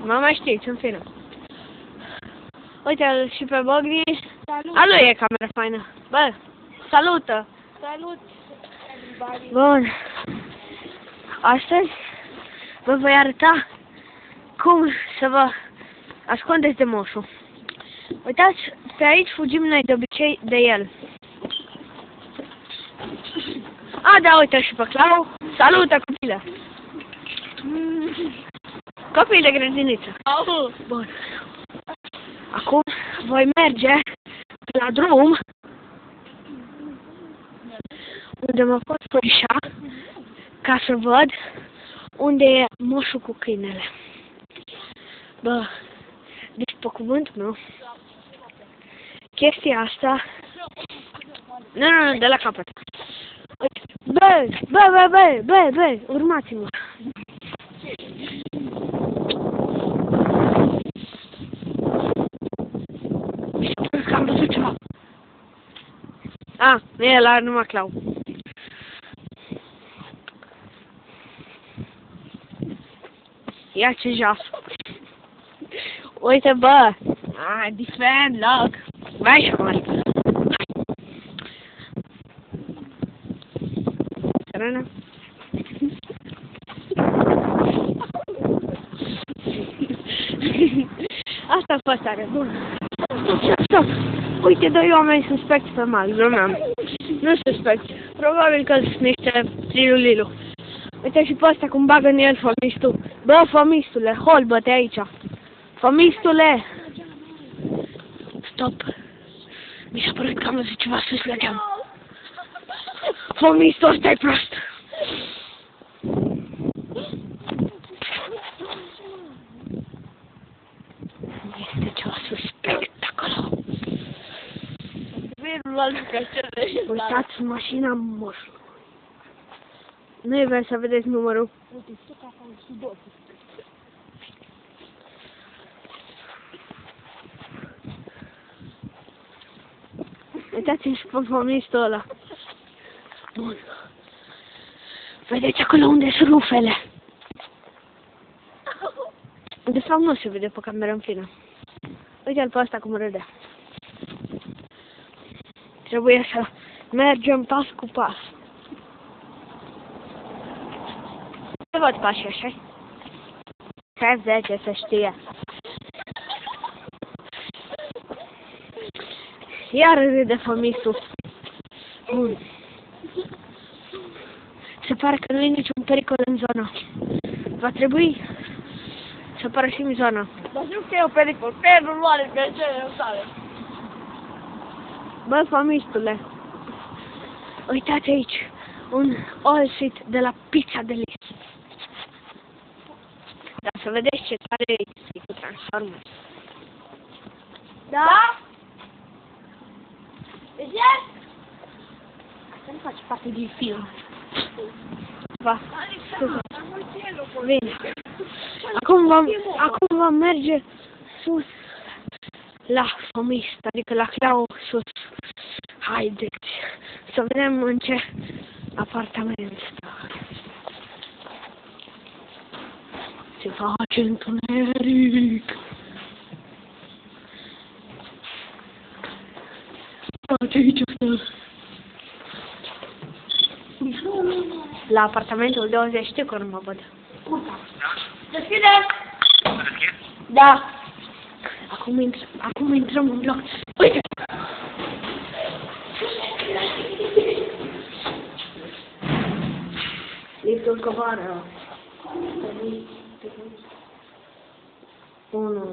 Mama știți, în fine. Uite-l și pe Bogni. Salut! A lui e camera faină. Bă, salută! Salut! Bun. Astăzi vă voi arăta cum să vă ascundeți de moșul. Uitați, pe aici fugim noi de obicei de el. A, da, uite și pe Clau. Salută, copilă! Copii de grădiniță. Bun. Acum voi merge la drum unde mă pot furișa ca să văd unde e moșul cu câinele. Bă, deci pe cuvântul meu, chestia asta... Nu, de la capăt. Bă, urmați-mă. Că am văzut ceva. A, nu e la numai Clau. Ia ce jos. Uite, bă. A, defend, loc. Vai și cum Sărănă. Asta a fost tare, bun. Stop. Uite, doi oameni suspecti pe mal, nu suspecti. Probabil că sunt niște lilu-lilu. Uite și pe ăsta cum bagă în el fămistul. Bă, fămistule, holbă-te aici. Fămistule! Stop. Mi s-a părut că am văzut ceva sus la geam. Fămistul ăsta e prost. Este ceva suspect acolo. Uitați mașina moșului. Nu-i vreau să vedeți numărul. Uitați-mi și pe fămistul ăla. Bun. Vedeți acolo unde sunt rufele. De fapt nu se vede pe cameră, în fine. Uite-l pe ăsta cum râde. Trebuie să mergem pas cu pas. Se văd pașii așa? Se vede, să știe. Iar râde fămisul. Bun. Se pare că nu e niciun pericol în zona. Va trebui să părăsim zona. Dar nu că e un pericol, penul nu are pe cele sale. Bă, fămistule, uitați aici, un all-sit de la Pizza de Lis. Dar să vedeți ce tare e cu Transformers. Da? Vezi? Asta nu face parte din film. Va, bine. Acum vom merge sus la fămist, adică la Clau sus. Haideți să vedem în ce apartament stă. Se face întuneric. Ce aici stă? La apartamentul 20, știu că nu mă văd. Deschide! Da. Acum intrăm în bloc. Uite! Liftul coboară. 1,